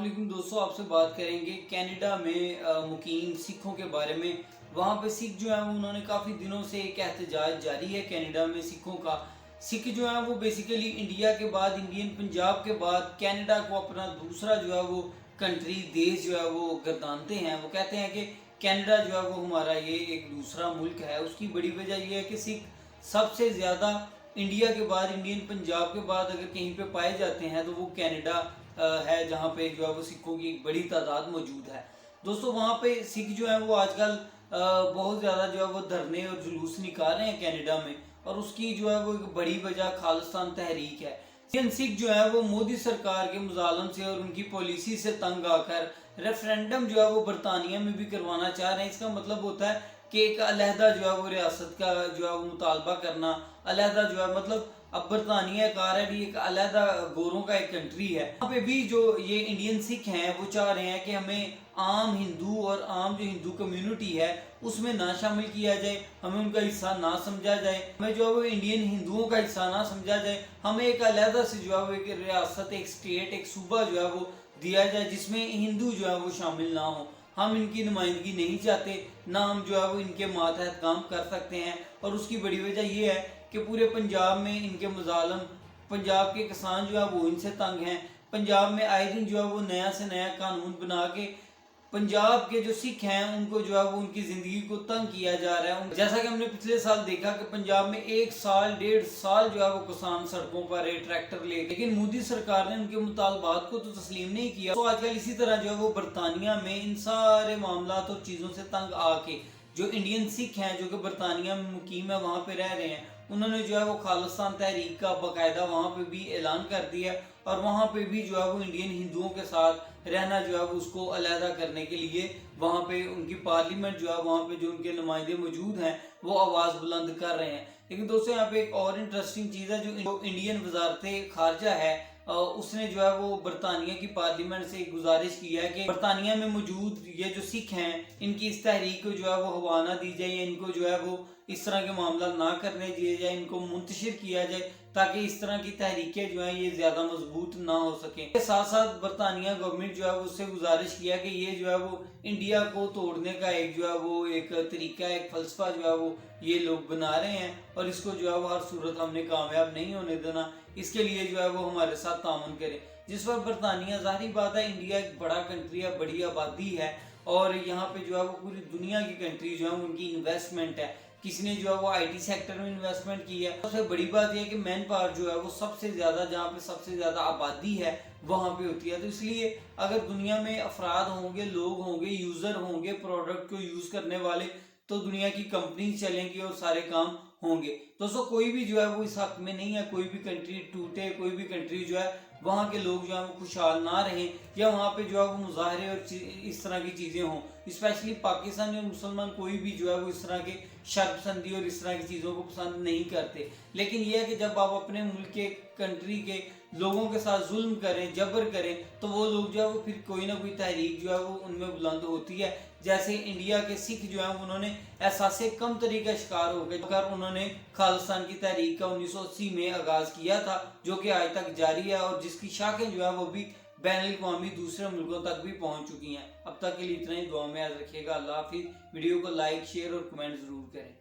वालेकुम दोस्तों, आपसे बात करेंगे कनाडा में मुकीम सिखों के बारे में। वहाँ पे सिख जो है वो उन्होंने काफ़ी दिनों से एक एहतजाज जारी है कनाडा में सिखों का। सिख जो है वो बेसिकली इंडिया के बाद, इंडियन पंजाब के बाद कनाडा को अपना दूसरा जो है वो कंट्री, देश जो है वो गर्दानते हैं। वो कहते हैं कि कनाडा जो है वो हमारा ये एक दूसरा मुल्क है। उसकी बड़ी वजह ये है कि सिख सबसे ज़्यादा इंडिया के बाद, इंडियन पंजाब के बाद अगर कहीं पे पाए जाते हैं तो वो कनाडा है, जहाँ पे जो है वो सिखों की एक बड़ी तादाद मौजूद है। दोस्तों वहाँ पे सिख जो है वो आजकल बहुत ज़्यादा जो है वो धरने और जुलूस निकाल रहे हैं कनाडा में, और उसकी जो है वो एक बड़ी वजह खालिस्तान तहरीक है। इंडियन सिख जो है वो मोदी सरकार के मुजालम से और उनकी पॉलिसी से तंग आकर रेफरेंडम जो है वो बरतानिया में भी करवाना चाह रहे हैं। इसका मतलब होता है कि एक अलहदा जो है वो रियासत का जो है वो मुतालबा करना, अलहदा जो है मतलब अब बरतानिया कार है भी एक अलहदा गोरों का एक कंट्री है। यहाँ पे भी जो ये इंडियन सिख हैं वो चाह रहे हैं कि हमें आम हिंदू और आम जो हिंदू कम्युनिटी है उसमें ना शामिल किया जाए, हमें उनका हिस्सा ना समझा जाए, हमें जो है वो इंडियन हिंदुओं का हिस्सा ना समझा जाए। हमें एक अलहदा से जो है वो एक रियासत, एक स्टेट, एक सूबा जो है वो दिया जाए जिसमें हिंदू जो है वो शामिल ना हो। हम इनकी नुमाइंदगी नहीं चाहते, ना हम जो है वो इनके मातहत काम कर सकते हैं। और उसकी बड़ी वजह ये है कि पूरे पंजाब में इनके मुजालम, पंजाब के किसान जो है वो इनसे तंग हैं। पंजाब में आए दिन जो है वो नया से नया कानून बना के पंजाब के जो सिख हैं उनको जो है वो उनकी ज़िंदगी को तंग किया जा रहा है। जैसा कि हमने पिछले साल देखा कि पंजाब में 1 साल 1.5 साल जो है वो किसान सड़कों पर रहे ट्रैक्टर ले, लेकिन मोदी सरकार ने उनके मुतालबात को तो तस्लीम नहीं किया। तो आजकल इसी तरह जो है वो बरतानिया में इन सारे मामला और चीज़ों से तंग आके जो इंडियन सिख हैं जो कि बरतानिया में मुकीम है, वहाँ पे रह रहे हैं, उन्होंने जो है वो खालिस्तान तहरीक का बाकायदा वहाँ पे भी ऐलान कर दिया। और वहाँ पे भी जो है वो इंडियन हिंदुओं के साथ रहना जो है वो उसको अलहदा करने के लिए वहाँ पे उनकी पार्लियामेंट जो है, वहाँ पे जो उनके नुमाइंदे मौजूद हैं वो आवाज़ बुलंद कर रहे हैं। लेकिन दोस्तों यहाँ पे एक और इंटरेस्टिंग चीज़ है, जो इंडियन वजारत खारजा है उसने जो है वो बरतानिया की पार्लियामेंट से गुजारिश की है कि बरतानिया में मौजूद ये जो सिख हैं इनकी इस तहरीक को जो है वो हवा ना दी जाए, इनको जो है वो इस तरह के मामला ना करने दिए जाए, इनको मुंतशिर किया जाए ताकि इस तरह की तहरीकें जो हैं ये ज़्यादा मजबूत ना हो सकें। के साथ साथ बरतानिया गवर्नमेंट जो है वो उससे गुजारिश किया कि ये जो है वो इंडिया को तोड़ने का एक जो है वो एक तरीका, एक फलसफा जो है वो ये लोग बना रहे हैं, और इसको जो है वो हर सूरत हमने कामयाब नहीं होने देना। इसके लिए जो है वो हमारे साथ तामुन करें। जिस पर बरतानिया, ज़ाहिर बात है इंडिया एक बड़ा कंट्री है, बड़ी आबादी है, और यहाँ पे जो है वो पूरी दुनिया की कंट्री जो है उनकी इन्वेस्टमेंट है। किसी ने जो है वो आईटी सेक्टर में इन्वेस्टमेंट की है। सबसे बड़ी बात यह है कि मैन पावर जो है वो सबसे ज़्यादा, जहाँ पे सबसे ज़्यादा आबादी है वहाँ पे होती है। तो इसलिए अगर दुनिया में अफराद होंगे, लोग होंगे, यूज़र होंगे प्रोडक्ट को यूज़ करने वाले, तो दुनिया की कंपनी चलेंगी और सारे काम होंगे। दोस्तों कोई भी जो है वो इस हक में नहीं है कोई भी कंट्री टूटे, कोई भी कंट्री जो है वहाँ के लोग जो है वो खुशहाल ना रहें, या वहाँ पे जो है वो मुजाहरे और इस तरह की चीज़ें हों। स्पेशली पाकिस्तानी और मुसलमान कोई भी जो है वो इस तरह के शर्पसंदी और इस तरह की चीज़ों को पसंद नहीं करते। लेकिन यह है कि जब आप अपने मुल्क के, कंट्री के लोगों के साथ जुल्म करें, जबर करें, तो वो लोग जो है वो फिर कोई ना कोई तहरीक जो है वो उनमें बुलंद होती है। जैसे इंडिया के सिख जो हैं उन्होंने एहसासे कम तरीका शिकार हो गए, उन्होंने खालिस्तान की तहरीक का 1980 में आगाज़ किया था, जो कि आज तक जारी है और जिसकी शाखें जो है वो भी बैनुल-अक़वामी दूसरे मुल्कों तक भी पहुँच चुकी हैं। अब तक के लिए इतना ही। दुआ में याद रखिएगा। अल्लाह हाफिज़। वीडियो को लाइक, शेयर और कमेंट ज़रूर करें।